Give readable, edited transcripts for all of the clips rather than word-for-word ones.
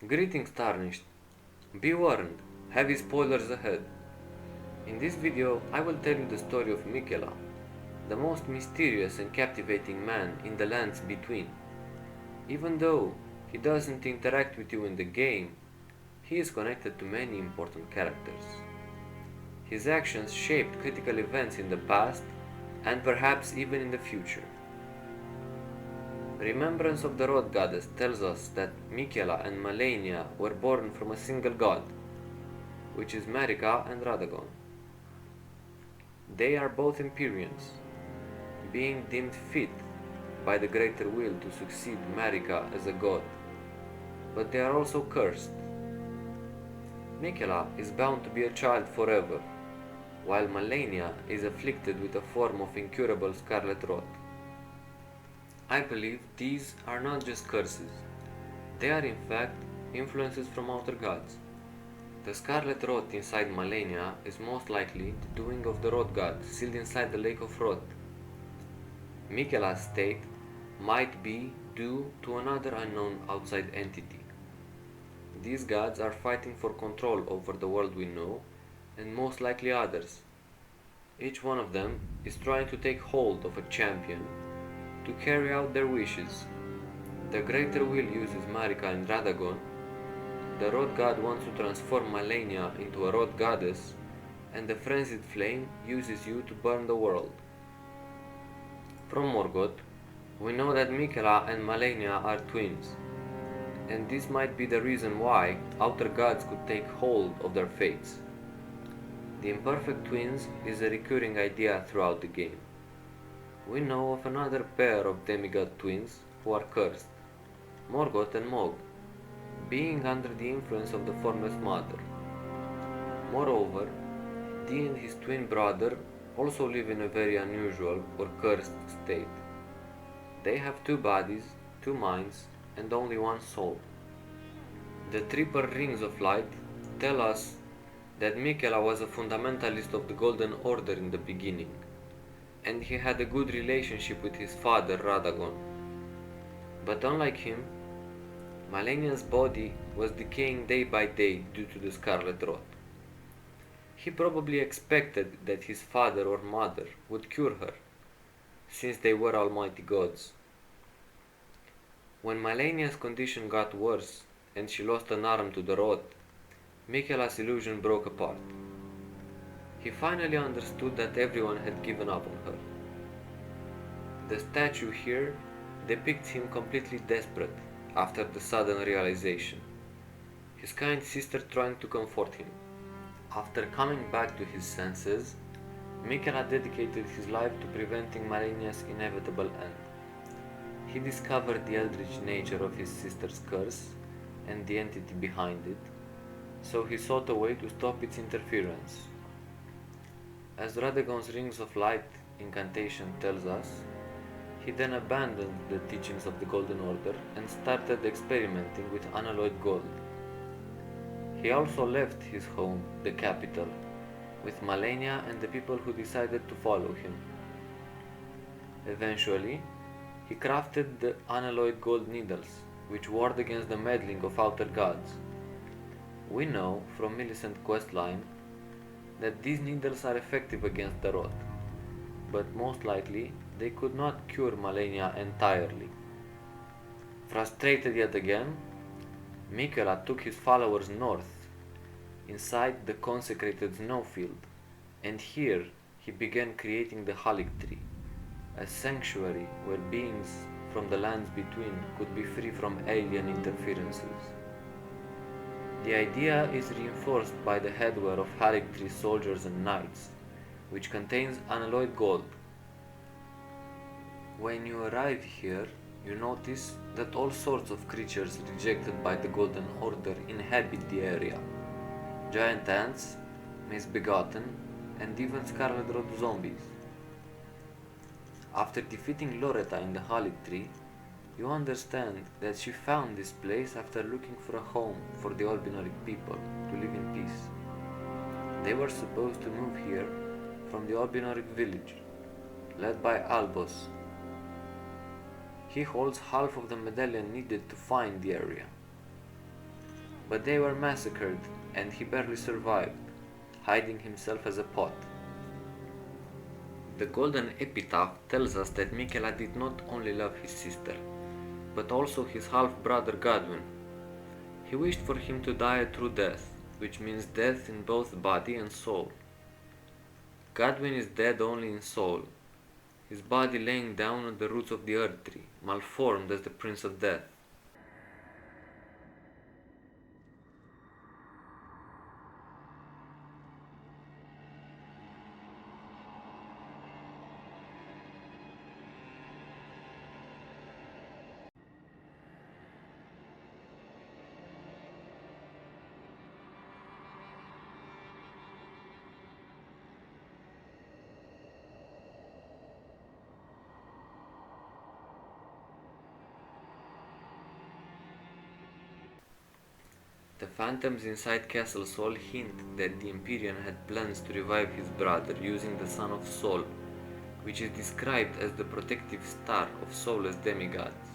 Greetings Tarnished. Be warned, heavy spoilers ahead. In this video I will tell you the story of Miquella, the most mysterious and captivating man in the lands between. Even though he doesn't interact with you in the game, he is connected to many important characters. His actions shaped critical events in the past and perhaps even in the future. Remembrance of the Road Goddess tells us that Miquella and Malenia were born from a single god, which is Marika and Radagon. They are both Empyreans, being deemed fit by the greater will to succeed Marika as a god, but they are also cursed. Miquella is bound to be a child forever, while Malenia is afflicted with a form of incurable scarlet rot. I believe these are not just curses, they are in fact influences from outer gods. The scarlet rot inside Malenia is most likely the doing of the rot god sealed inside the lake of rot. Miquella's state might be due to another unknown outside entity. These gods are fighting for control over the world we know, and most likely others. Each one of them is trying to take hold of a champion to carry out their wishes. The greater will uses Marika and Radagon. The Rod God wants to transform Malenia into a Rod Goddess, and the frenzied flame uses you to burn the world. From Morgoth, we know that Miquella and Malenia are twins, and this might be the reason why outer gods could take hold of their fates. The imperfect twins is a recurring idea throughout the game. We know of another pair of demigod twins who are cursed, Godwyn and Mogh, being under the influence of the Formless Mother. Moreover, Dee and his twin brother also live in a very unusual or cursed state. They have two bodies, two minds, and only one soul. The triple rings of light tell us that Miquella was a fundamentalist of the Golden Order in the beginning, and he had a good relationship with his father Radagon. But unlike him, Malenia's body was decaying day by day due to the scarlet rot. He probably expected that his father or mother would cure her, since they were almighty gods. When Malenia's condition got worse and she lost an arm to the rot, Miquella's illusion broke apart. He finally understood that everyone had given up on her. The statue here depicts him completely desperate after the sudden realization, his kind sister trying to comfort him. After coming back to his senses, Miquella dedicated his life to preventing Malenia's inevitable end. He discovered the eldritch nature of his sister's curse and the entity behind it, so he sought a way to stop its interference. As Radagon's Rings of Light incantation tells us, he then abandoned the teachings of the Golden Order and started experimenting with unalloyed gold. He also left his home, the capital, with Malenia and the people who decided to follow him. Eventually, he crafted the unalloyed gold needles, which ward against the meddling of outer gods. We know from Millicent's questline that these needles are effective against the rot, but most likely they could not cure Malenia entirely. Frustrated yet again, Miquella took his followers north, inside the consecrated snowfield, and here he began creating the Halik Tree, a sanctuary where beings from the lands between could be free from alien interferences. The idea is reinforced by the headwear of Halik Tree soldiers and knights, which contains unalloyed gold. When you arrive here, you notice that all sorts of creatures rejected by the Golden Order inhabit the area. Giant ants, misbegotten, and even scarlet rot zombies. After defeating Loretta in the Halik Tree, you understand that she found this place after looking for a home for the Albinaric people to live in peace. They were supposed to move here from the Albinaric village, led by Albos. He holds half of the medallion needed to find the area. but they were massacred and he barely survived, hiding himself as a pot. The golden epitaph tells us that Miquella did not only love his sister, but also his half-brother Godwyn. He wished for him to die a true death, which means death in both body and soul. Godwyn is dead only in soul, his body laying down at the roots of the earth tree, malformed as the Prince of Death. The phantoms inside Castle Sol hint that the Empyrean had plans to revive his brother using the Sun of Sol, which is described as the protective star of soulless demigods.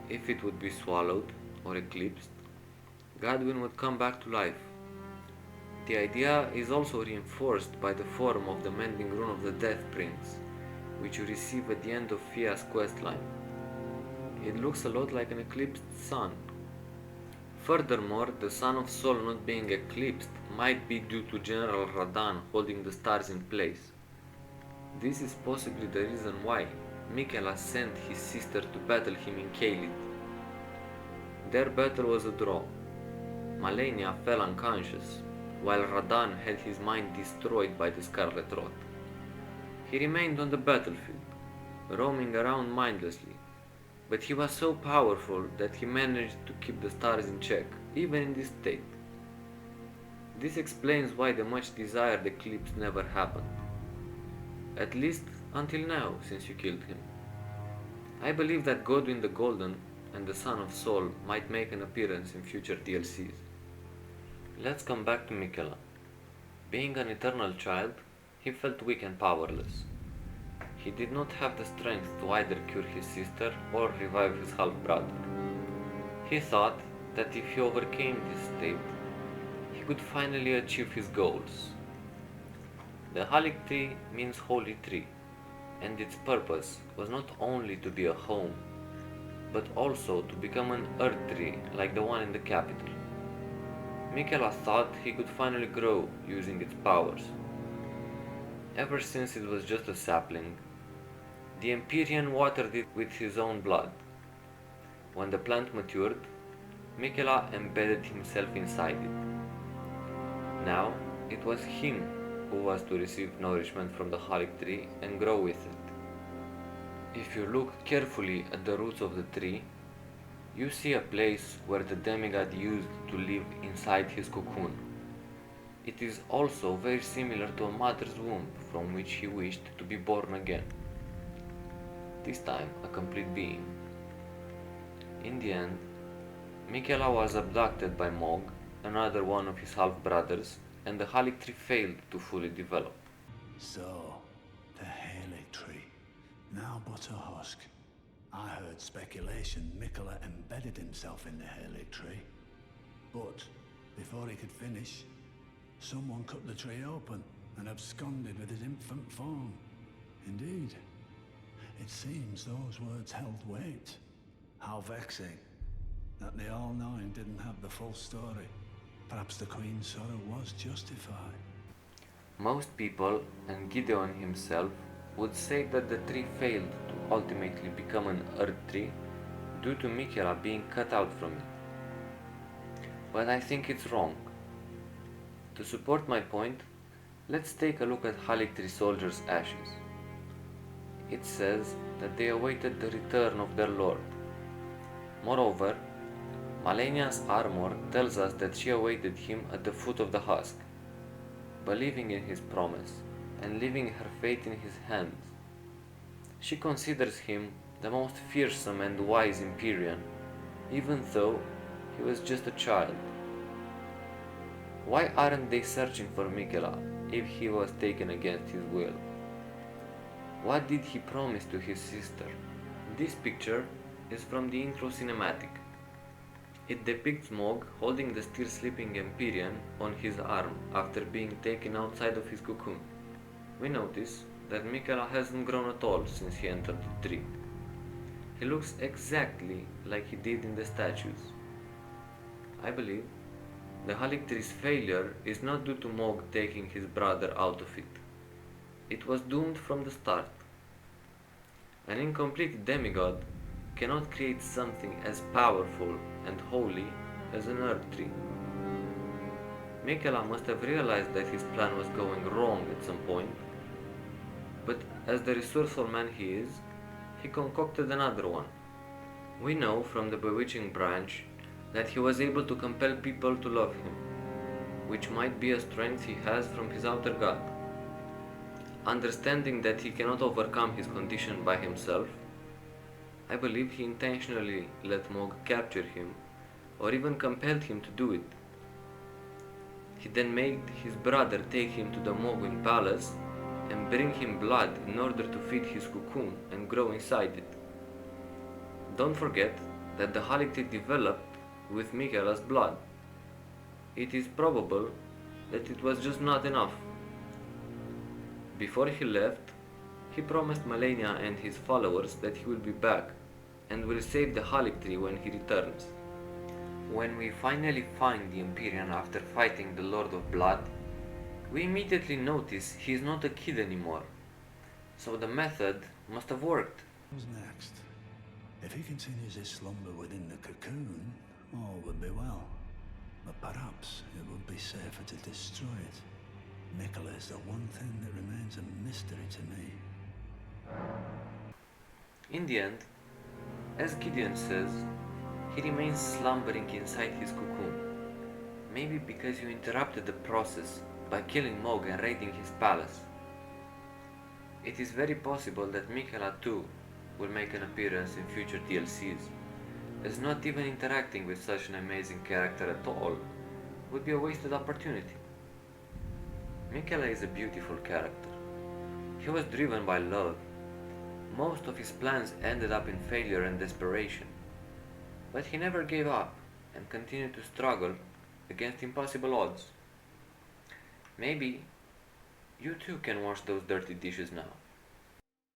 If it would be swallowed or eclipsed, Godwyn would come back to life. The idea is also reinforced by the form of the mending rune of the Death Prince, which you receive at the end of Fia's questline. It looks a lot like an eclipsed sun. Furthermore, the Sun of Sol not being eclipsed might be due to General Radahn holding the stars in place. This is possibly the reason why Miquella sent his sister to battle him in Caelid. Their battle was a draw. Malenia fell unconscious, while Radahn had his mind destroyed by the Scarlet Rot. He remained on the battlefield, roaming around mindlessly, but he was so powerful that he managed to keep the stars in check, even in this state. This explains why the much desired eclipse never happened. At least until now, since you killed him. I believe that Godwyn the Golden and the Sun of Sol might make an appearance in future DLCs. Let's come back to Miquella. Being an eternal child, he felt weak and powerless. He did not have the strength to either cure his sister or revive his half-brother. He thought that if he overcame this state, he could finally achieve his goals. The Halig tree means holy tree, and its purpose was not only to be a home, but also to become an earth tree like the one in the capital. Miquella thought he could finally grow using its powers. Ever since it was just a sapling, the Empyrean watered it with his own blood. When the plant matured, Miquella embedded himself inside it. Now it was him who was to receive nourishment from the Halig tree and grow with it. If you look carefully at the roots of the tree, you see a place where the demigod used to live inside his cocoon. It is also very similar to a mother's womb from which he wished to be born again. This time a complete being. In the end, Miquella was abducted by Mogh, another one of his half-brothers, and the Halig tree failed to fully develop. So, the Halig tree, now but a husk. I heard speculation Miquella embedded himself in the Halig tree. But, before he could finish, someone cut the tree open and absconded with his infant form. Indeed. It seems those words held weight. How vexing that the All-Knowing didn't have the full story. Perhaps the Queen's sorrow was justified. Most people, and Gideon himself, would say that the tree failed to ultimately become an earth tree due to Miquella being cut out from it. But I think it's wrong. To support my point, let's take a look at Halig tree soldiers' ashes. It says that they awaited the return of their lord. Moreover, Malenia's armor tells us that she awaited him at the foot of the husk, believing in his promise and leaving her fate in his hands. She considers him the most fearsome and wise Empyrean, even though he was just a child. Why aren't they searching for Miquella if he was taken against his will? What did he promise to his sister? This picture is from the intro cinematic. It depicts Mogh holding the still sleeping Empyrean on his arm after being taken outside of his cocoon. We notice that Miquella hasn't grown at all since he entered the tree. He looks exactly like he did in the statues. I believe the Halictree's failure is not due to Mogh taking his brother out of it. It was doomed from the start. An incomplete demigod cannot create something as powerful and holy as an earth tree. Miquella must have realized that his plan was going wrong at some point, but as the resourceful man he is, he concocted another one. We know from the bewitching branch that he was able to compel people to love him, which might be a strength he has from his outer god. Understanding that he cannot overcome his condition by himself, I believe he intentionally let Mogh capture him, or even compelled him to do it. He then made his brother take him to the Mogwin palace and bring him blood in order to feed his cocoon and grow inside it. Don't forget that the Halictree developed with Miquella's blood. It is probable that it was just not enough. Before he left, he promised Malenia and his followers that he will be back and will save the Halictree when he returns. When we finally find the Empyrean after fighting the Lord of Blood, we immediately notice he is not a kid anymore, so the method must have worked. Who's next? If he continues his slumber within the cocoon, all would be well. But perhaps it would be safer to destroy it. Miquella is the one thing that remains a mystery to me. In the end, as Gideon says, he remains slumbering inside his cocoon. Maybe because you interrupted the process by killing Mogh and raiding his palace. It is very possible that Miquella too will make an appearance in future DLCs, as not even interacting with such an amazing character at all would be a wasted opportunity. Miquella is a beautiful character. He was driven by love. Most of his plans ended up in failure and desperation, but he never gave up and continued to struggle against impossible odds. Maybe you too can wash those dirty dishes now.